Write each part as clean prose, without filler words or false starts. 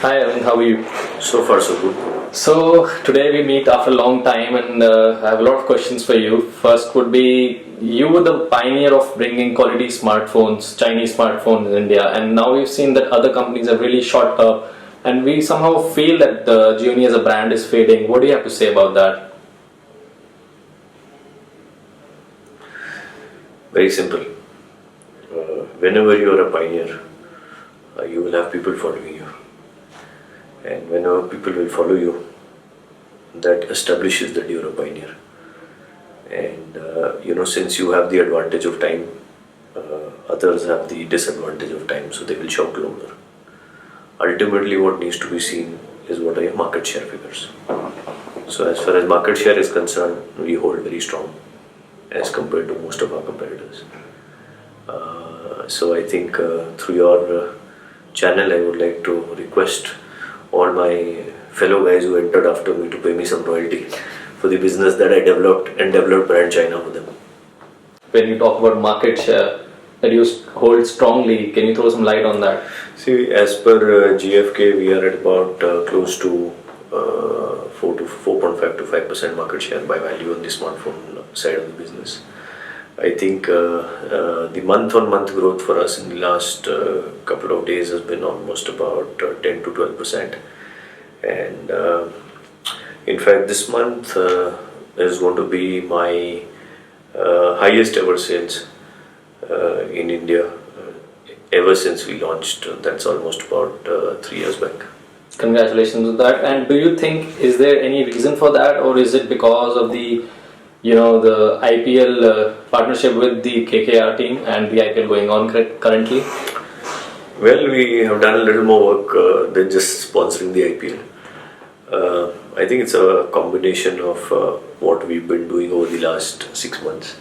Hi Arvind, how are you? So far, so good. So today we meet after a long time, and I have a lot of questions for you. First would be, you were the pioneer of bringing quality smartphones, Chinese smartphones in India, and now we've seen that other companies have really shot up, and we somehow feel that the Gionee as a brand is fading. What do you have to say about that? Very simple. Whenever you are a pioneer, you will have people following you. And whenever people will follow you, that establishes that you're a pioneer. And since you have the advantage of time, others have the disadvantage of time, so they will shout louder. Ultimately, what needs to be seen is what are your market share figures. So, as far as market share is concerned, we hold very strong as compared to most of our competitors. So, I think through your channel, I would like to request all my fellow guys who entered after me to pay me some royalty for the business that I developed and developed brand China for them. When you talk about market share that you hold strongly, can you throw some light on that? See, as per GfK, we are at about close to 4.5 to 5% market share by value on the smartphone side of the business. I think the month-on-month growth for us in the last couple of days has been almost about 10 to 12%. And in fact, this month is going to be my highest ever sales in India ever since we launched. That's almost about 3 years back. Congratulations on that. And do you think, is there any reason for that, or is it because of the IPL partnership with the KKR team and the IPL going on currently? Well, we have done a little more work than just sponsoring the IPL. I think it's a combination of what we've been doing over the last 6 months.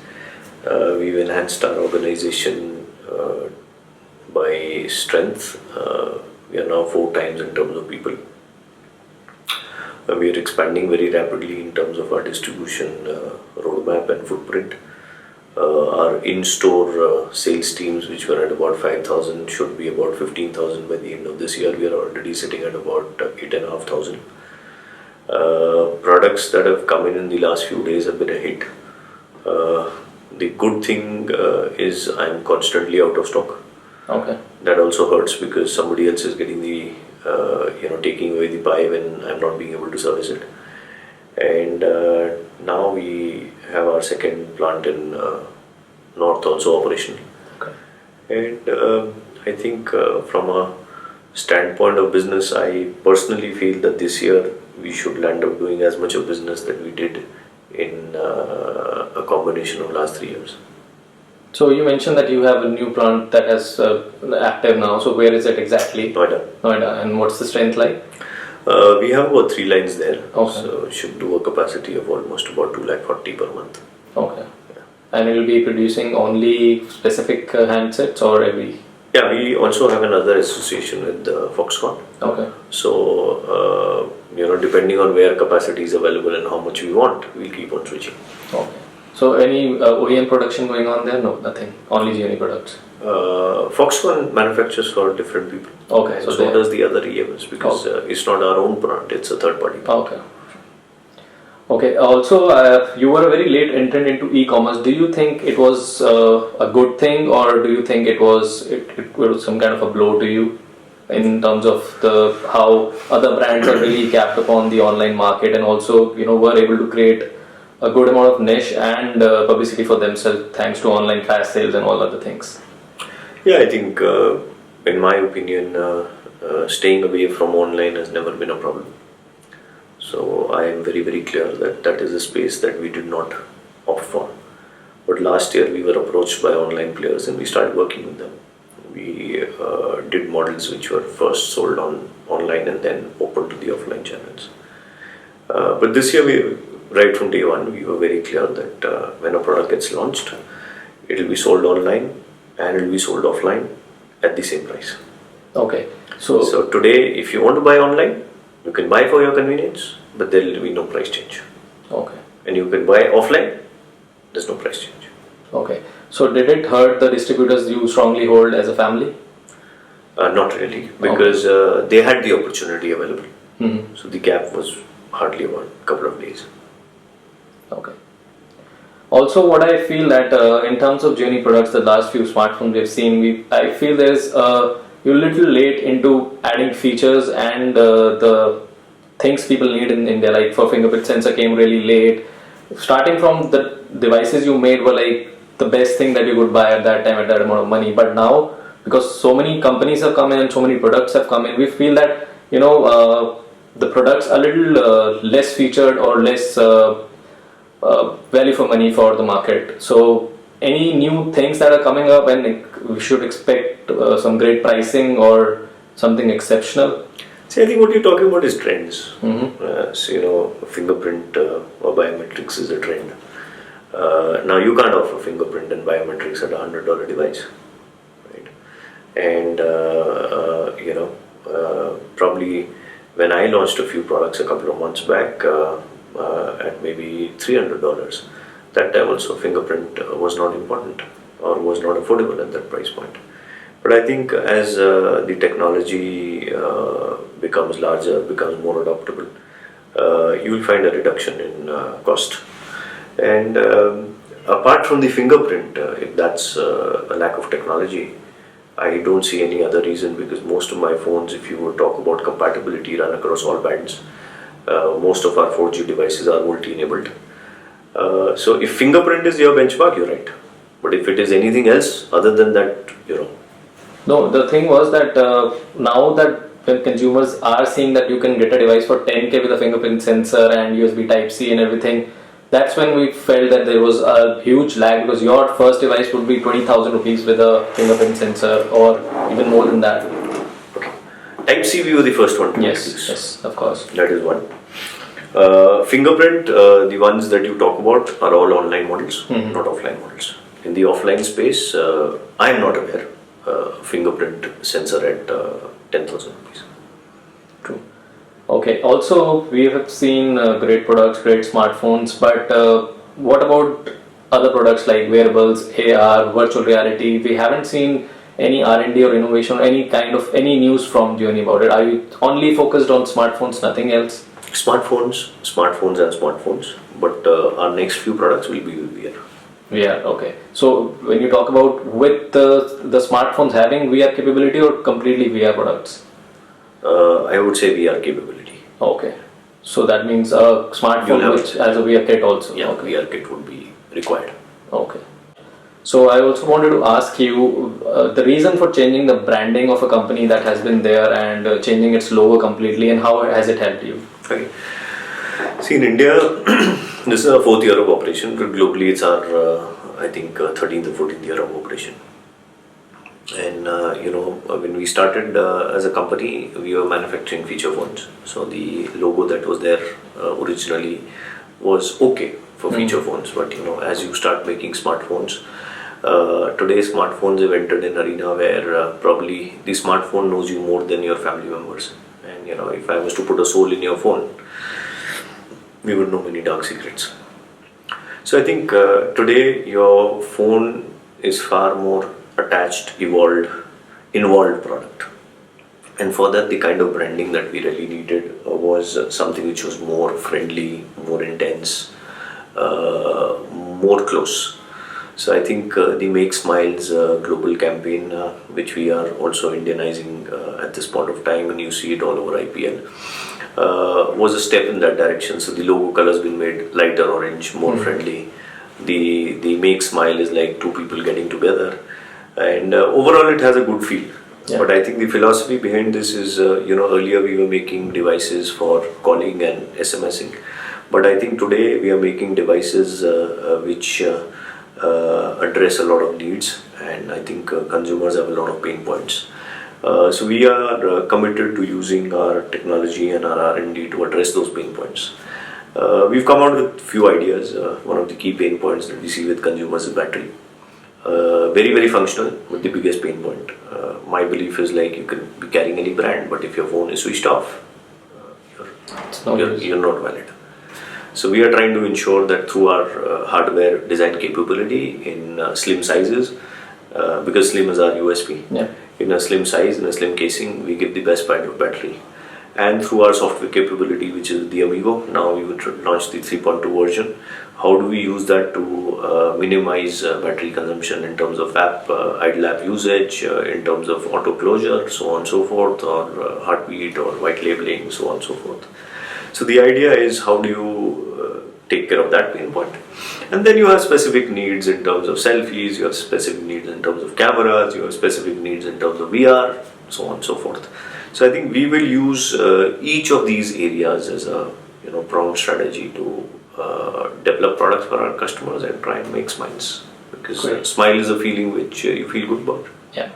We've enhanced our organization by strength. We are now 4 times in terms of people. We are expanding very rapidly in terms of our distribution roadmap and footprint. Our in-store sales teams, which were at about 5,000, should be about 15,000 by the end of this year. We are already sitting at about 8,500. Products that have come in the last few days have been a hit. The good thing is I'm constantly out of stock. Okay. That also hurts because somebody else is getting the taking away the pie when I'm not being able to service it. And now we have our second plant in North also operational. Okay. And I think from a standpoint of business, I personally feel that this year we should land up doing as much of business that we did in a combination of last 3 years. So you mentioned that you have a new plant that is active now. So where is it exactly? Noida. Noida. And what's the strength like? We have about 3 lines there. Okay. So should do a capacity of almost about 240,000 per month. Okay. Yeah. And it will be producing only specific handsets or every? Yeah, we also have another association with Foxconn. Okay. So depending on where capacity is available and how much we want, we'll keep on switching. Okay. So any OEM production going on there? No, nothing. Only Gionee products. Foxconn manufactures for different people. Okay. So does the other EMS because it's not our own plant; it's a third party. Okay. Okay. Also, you were a very late entrant into e-commerce. Do you think it was a good thing, or do you think it was some kind of a blow to you in terms of how other brands are really capped upon the online market and also were able to create a good amount of niche and publicity for themselves thanks to online flash sales and all other things? Yeah, I think in my opinion, staying away from online has never been a problem. So I am very, very clear that that is a space that we did not opt for. But last year we were approached by online players and we started working with them. We did models which were first sold online and then open to the offline channels. But this year, right from day one, we were very clear that when a product gets launched, it will be sold online and it will be sold offline at the same price. Okay. So today, if you want to buy online, you can buy for your convenience, but there will be no price change. Okay. And you can buy offline, there's no price change. Okay. So did it hurt the distributors you strongly hold as a family? Not really, because they had the opportunity available. So the gap was hardly about a couple of days. Okay. Also, what I feel that in terms of Genie products, the last few smartphones we've seen, I feel there's you're a little late into adding features and the things people need in India. Like for fingerprint sensor came really late. Starting from the devices you made were like the best thing that you could buy at that time at that amount of money. But now, because so many companies have come in and so many products have come in, we feel that the products are a little less featured or less value for money for the market. So any new things that are coming up, and we should expect some great pricing or something exceptional. See, I think what you're talking about is trends. Fingerprint or biometrics is a trend. Now you can't offer fingerprint and biometrics at $100 device, right? And probably when I launched a few products a couple of months back at maybe $300, that time also fingerprint was not important or was not affordable at that price point. But I think as the technology becomes larger, becomes more adoptable, you will find a reduction in cost. And apart from the fingerprint, if that's a lack of technology, I don't see any other reason, because most of my phones, if you would talk about compatibility, run across all bands. Most of our 4G devices are VoLTE-enabled. So if fingerprint is your benchmark, you're right. But if it is anything else other than that, No, the thing was that now that when consumers are seeing that you can get a device for 10K with a fingerprint sensor and USB Type-C and everything, that's when we felt that there was a huge lag, because your first device would be 20,000 rupees with a fingerprint sensor or even more than that. Okay. Type-C, we were the first one to introduce. Yes, of course. That is one. Fingerprint, the ones that you talk about are all online models, not offline models. In the offline space, I am not aware fingerprint sensor at 10,000 rupees. True. Okay. Also, we have seen great products, great smartphones, but what about other products like wearables, AR, virtual reality? We haven't seen any R&D or innovation or any news from Genie about it. Are you only focused on smartphones, nothing else? Smartphones, and smartphones. But our next few products will be VR. VR, okay. So when you talk about with the smartphones having VR capability or completely VR products? I would say VR capability. Okay. So that means a smartphone which has a VR kit also? Yeah, okay. VR kit would be required. Okay. So I also wanted to ask you the reason for changing the branding of a company that has been there and changing its logo completely, and how has it helped you? Okay. See, in India, this is our 4th year of operation, but globally it's our, I think, 13th or 14th year of operation. And, when we started as a company, we were manufacturing feature phones. So the logo that was there originally was okay for feature phones. But, as you start making smartphones, today smartphones have entered an arena where probably the smartphone knows you more than your family members. And, if I was to put a soul in your phone, we would know many dark secrets. So I think today your phone is far more attached, involved product. And for that, the kind of branding that we really needed was something which was more friendly, more intense, more close. So I think the Make Smiles global campaign, which we are also Indianizing at this point of time, and you see it all over IPL, was a step in that direction. So the logo color has been made lighter orange, more friendly. The Make Smile is like two people getting together, and overall it has a good feel. Yeah. But I think the philosophy behind this is, earlier we were making devices for calling and SMSing, but I think today we are making devices which address a lot of needs, and I think consumers have a lot of pain points. So we are committed to using our technology and our R&D to address those pain points. We've come out with few ideas. One of the key pain points that we see with consumers is battery. Very, very functional, but the biggest pain point. My belief is like you can be carrying any brand, but if your phone is switched off, you're not valid. So we are trying to ensure that through our hardware design capability in slim sizes, because slim is our USP. Yeah. in a slim size, in a slim casing. We give the best kind of battery. And through our software capability, which is the Amigo, now we would launch the 3.2 version. How do we use that to minimize battery consumption in terms of idle app usage, in terms of auto closure, so on and so forth, or heartbeat or white labeling, so on and so forth. So the idea is, how do you take care of that pain point? And then you have specific needs in terms of selfies, you have specific needs in terms of cameras, you have specific needs in terms of VR, so on and so forth. So I think we will use each of these areas as a pronged strategy to develop products for our customers and try and make smiles, because smile is a feeling which you feel good about. Yeah,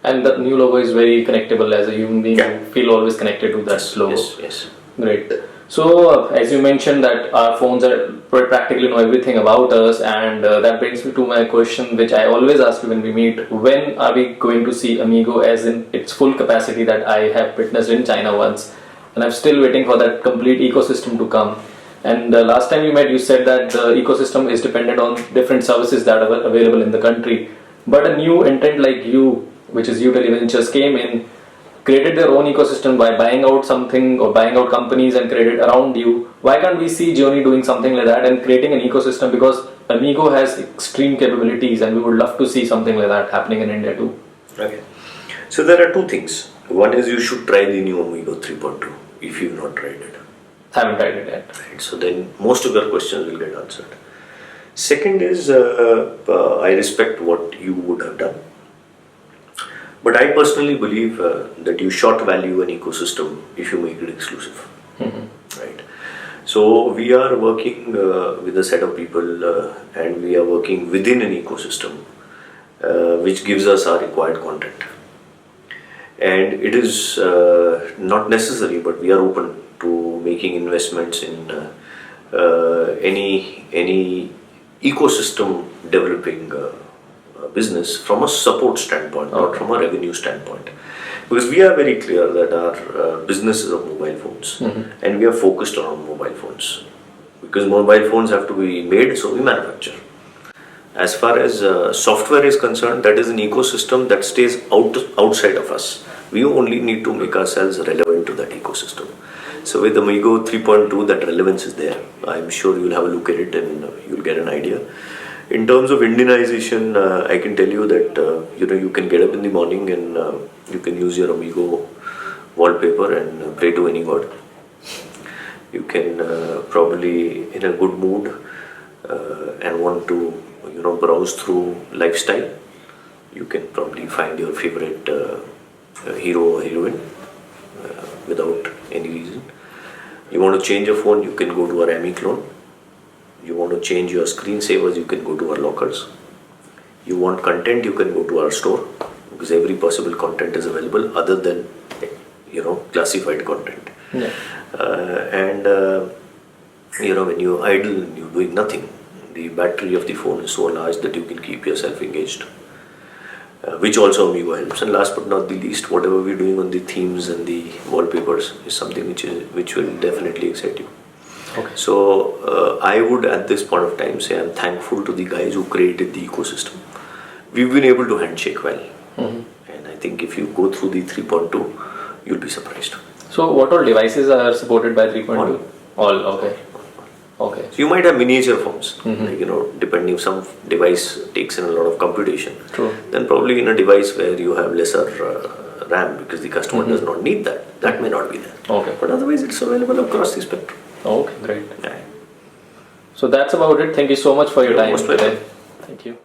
and the new logo is very connectable. As a human being, you feel always connected to that logo. Yes. Great. So as you mentioned that our phones are practically know everything about us, and that brings me to my question, which I always ask you when we meet: when are we going to see Amigo as in its full capacity that I have witnessed in China once, and I'm still waiting for that complete ecosystem to come. And last time we met, you said that the ecosystem is dependent on different services that are available in the country, but a new entrant like you, which is Uteli Ventures, came in, created their own ecosystem by buying out something or buying out companies and created around you. Why can't we see Journey doing something like that and creating an ecosystem? Because Amigo has extreme capabilities and we would love to see something like that happening in India too. Okay. So there are two things. One is, you should try the new Amigo 3.2 if you've not tried it. Haven't tried it yet. Right. So then most of your questions will get answered. Second is, I respect what you would have done. But I personally believe that you short value an ecosystem if you make it exclusive. Right. So we are working with a set of people and we are working within an ecosystem which gives us our required content. And it is not necessary, but we are open to making investments in any ecosystem developing business from a support standpoint, not from a revenue standpoint. Because we are very clear that our business is of mobile phones and we are focused on mobile phones. Because mobile phones have to be made, so we manufacture. As far as software is concerned, that is an ecosystem that stays outside of us. We only need to make ourselves relevant to that ecosystem. So with Amigo 3.2, that relevance is there. I'm sure you'll have a look at it and you'll get an idea. In terms of Indianization, I can tell you that you can get up in the morning and you can use your Amigo wallpaper and pray to any god. You can probably, in a good mood and want to browse through lifestyle, you can probably find your favorite hero or heroine without any reason. You want to change your phone, you can go to our Ami clone. You want to change your screensavers, you can go to our lockers. You want content, you can go to our store, because every possible content is available other than classified content. When you're idle and you're doing nothing, the battery of the phone is so large that you can keep yourself engaged, which also Amigo helps. And last but not the least, whatever we're doing on the themes and the wallpapers is something which will definitely excite you. Okay. So I would at this point of time say I'm thankful to the guys who created the ecosystem. We've been able to handshake well, and I think if you go through the 3.2, you'll be surprised. So what all devices are supported by 3.2? All. Okay. So you might have miniature phones, depending if some device takes in a lot of computation. True. Then probably in a device where you have lesser RAM because the customer does not need that may not be there. Okay. But otherwise it's available across the spectrum. Okay, great. Yeah. So that's about it. Thank you so much for your time Most welcome. today. Thank you.